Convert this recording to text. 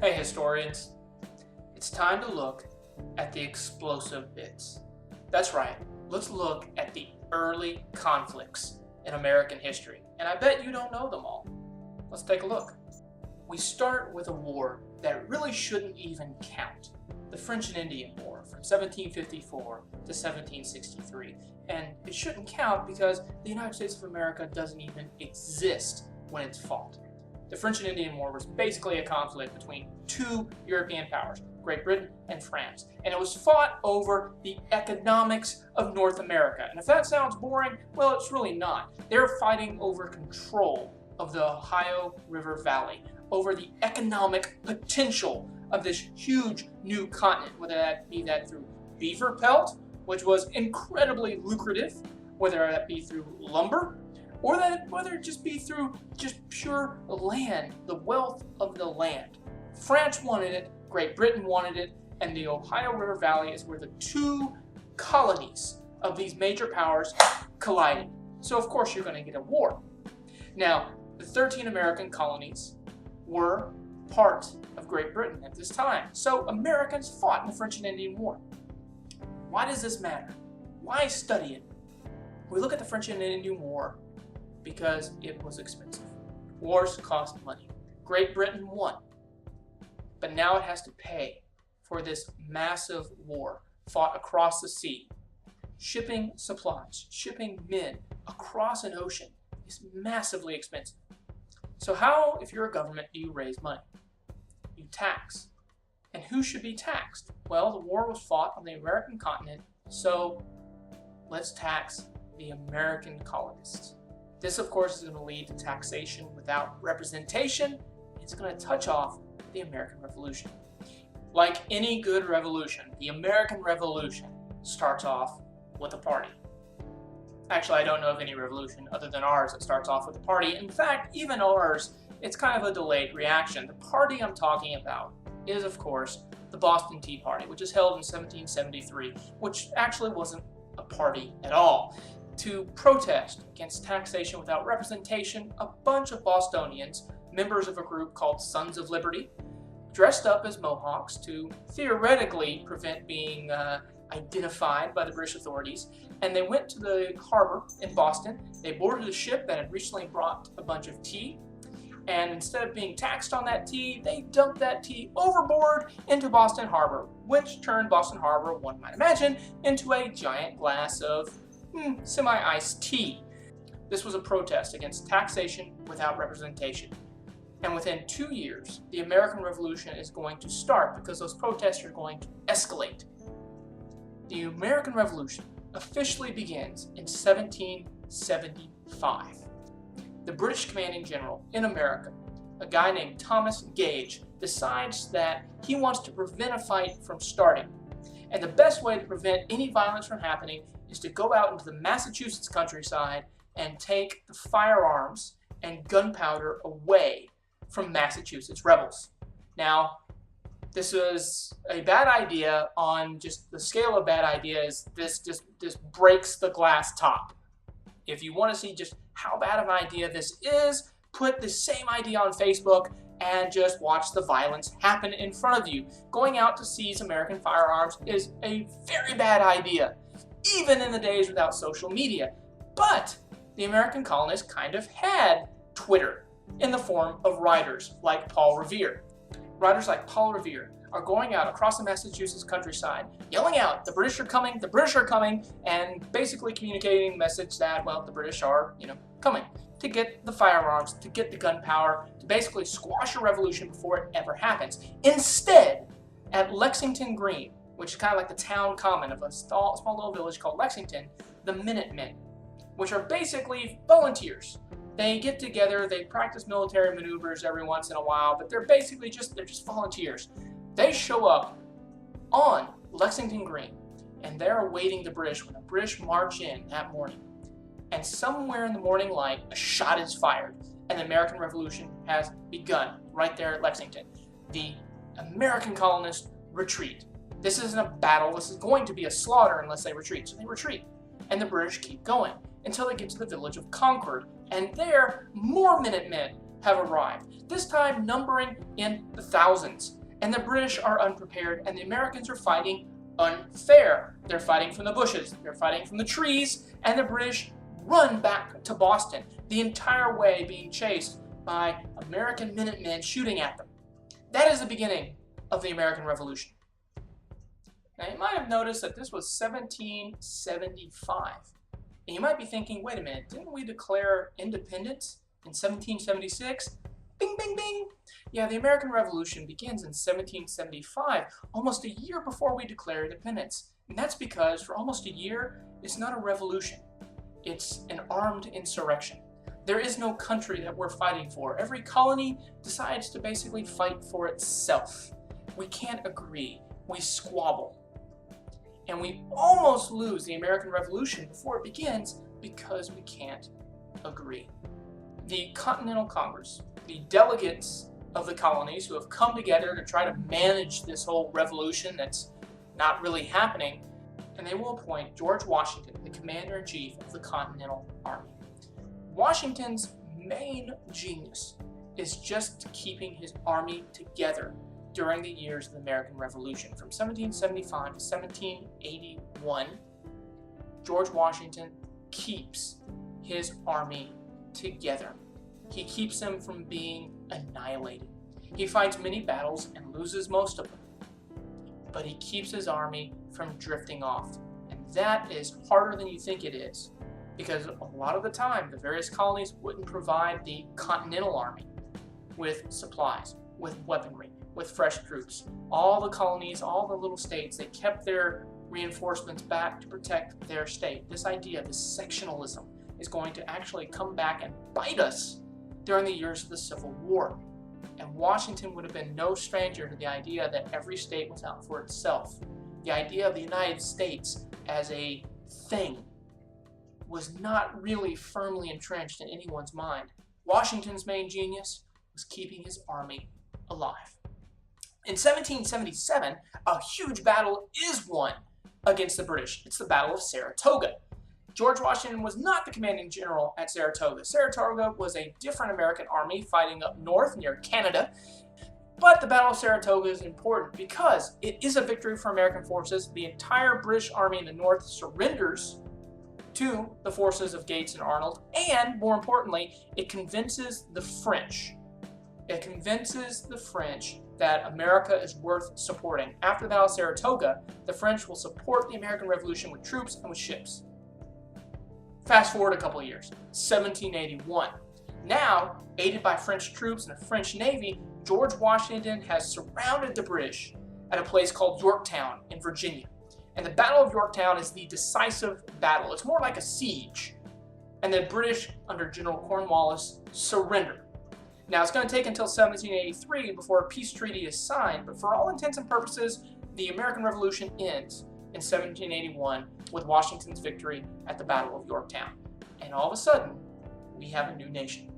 Hey historians, it's time to look at the explosive bits. That's right, let's look at the early conflicts in American history, and I bet you don't know them all. Let's take a look. We start with a war that really shouldn't even count. The French and Indian War from 1754 to 1763. And it shouldn't count because the United States of America doesn't even exist when it's fought. The French and Indian War was basically a conflict between two European powers, Great Britain and France, and it was fought over the economics of North America. And if that sounds boring, well, it's really not. They're fighting over control of the Ohio River Valley, over the economic potential of this huge new continent, whether that be through beaver pelt, which was incredibly lucrative, whether that be through lumber, or whether it just be through just pure land, the wealth of the land. France wanted it, Great Britain wanted it, and the Ohio River Valley is where the two colonies of these major powers collided. So of course you're going to get a war. Now, the 13 American colonies were part of Great Britain at this time. So Americans fought in the French and Indian War. Why does this matter? Why study it? We look at the French and Indian War because it was expensive. Wars cost money. Great Britain won. But now it has to pay for this massive war fought across the sea. Shipping supplies, shipping men across an ocean is massively expensive. So how, if you're a government, do you raise money? You tax. And who should be taxed? Well, the war was fought on the American continent, so let's tax the American colonists. This, of course, is going to lead to taxation without representation. It's going to touch off the American Revolution. Like any good revolution, the American Revolution starts off with a party. Actually, I don't know of any revolution other than ours that starts off with a party. In fact, even ours, it's kind of a delayed reaction. The party I'm talking about is, of course, the Boston Tea Party, which is held in 1773, which actually wasn't a party at all. To protest against taxation without representation, a bunch of Bostonians, members of a group called Sons of Liberty, dressed up as Mohawks to theoretically prevent being identified by the British authorities, and they went to the harbor in Boston. They boarded a ship that had recently brought a bunch of tea, and instead of being taxed on that tea, they dumped that tea overboard into Boston Harbor, which turned Boston Harbor, one might imagine, into a giant glass of semi-iced tea. This was a protest against taxation without representation. And within 2 years, the American Revolution is going to start because those protests are going to escalate. The American Revolution officially begins in 1775. The British commanding general in America, a guy named Thomas Gage, decides that he wants to prevent a fight from starting. And the best way to prevent any violence from happening is to go out into the Massachusetts countryside and take the firearms and gunpowder away from Massachusetts rebels. Now, this was a bad idea on just the scale of bad ideas. This just breaks the glass top. If you want to see just how bad of an idea this is, put the same idea on Facebook and just watch the violence happen in front of you. Going out to seize American firearms is a very bad idea, even in the days without social media. But the American colonists kind of had Twitter in the form of writers like Paul Revere. Writers like Paul Revere are going out across the Massachusetts countryside, yelling out, the British are coming, and basically communicating the message that, well, the British are, coming to get the firearms, to get the gunpowder, to basically squash a revolution before it ever happens. Instead, at Lexington Green, which is kind of like the town common of a small little village called Lexington, the Minutemen, which are basically volunteers. They get together, they practice military maneuvers every once in a while, but they're just volunteers. They show up on Lexington Green, and they're awaiting the British when the British march in that morning. And somewhere in the morning light, a shot is fired, and the American Revolution has begun right there at Lexington. The American colonists retreat. This isn't a battle, this is going to be a slaughter unless they retreat. So they retreat, and the British keep going until they get to the village of Concord, and there more Minutemen have arrived, this time numbering in the thousands. And the British are unprepared, and the Americans are fighting unfair. They're fighting from the bushes, they're fighting from the trees, and the British run back to Boston, the entire way being chased by American Minutemen shooting at them. That is the beginning of the American Revolution. Now, you might have noticed that this was 1775. And you might be thinking, wait a minute, didn't we declare independence in 1776? Bing, bing, bing. Yeah, the American Revolution begins in 1775, almost a year before we declare independence. And that's because for almost a year, it's not a revolution. It's an armed insurrection. There is no country that we're fighting for. Every colony decides to basically fight for itself. We can't agree. We squabble. And we almost lose the American Revolution before it begins because we can't agree. The Continental Congress, the delegates of the colonies who have come together to try to manage this whole revolution that's not really happening, and they will appoint George Washington, the Commander-in-Chief of the Continental Army. Washington's main genius is just keeping his army together during the years of the American Revolution. From 1775 to 1781, George Washington keeps his army together. He keeps them from being annihilated. He fights many battles and loses most of them, but he keeps his army from drifting off. And that is harder than you think it is, because a lot of the time the various colonies wouldn't provide the Continental Army with supplies, with weaponry, with fresh troops. All the colonies, all the little states, they kept their reinforcements back to protect their state. This idea, this sectionalism, is going to actually come back and bite us during the years of the Civil War. And Washington would have been no stranger to the idea that every state was out for itself. The idea of the United States as a thing was not really firmly entrenched in anyone's mind. Washington's main genius was keeping his army alive. In 1777, a huge battle is won against the British. It's the Battle of Saratoga. George Washington was not the commanding general at Saratoga. Saratoga was a different American army fighting up north near Canada. But the Battle of Saratoga is important because it is a victory for American forces. The entire British army in the north surrenders to the forces of Gates and Arnold, and more importantly, it convinces the French. It convinces the French that America is worth supporting. After the Battle of Saratoga, the French will support the American Revolution with troops and with ships. Fast forward a couple of years, 1781. Now, aided by French troops and a French Navy, George Washington has surrounded the British at a place called Yorktown in Virginia. And the Battle of Yorktown is the decisive battle. It's more like a siege. And the British, under General Cornwallis, surrender. Now, it's going to take until 1783 before a peace treaty is signed, but for all intents and purposes, the American Revolution ends in 1781 with Washington's victory at the Battle of Yorktown. And all of a sudden, we have a new nation.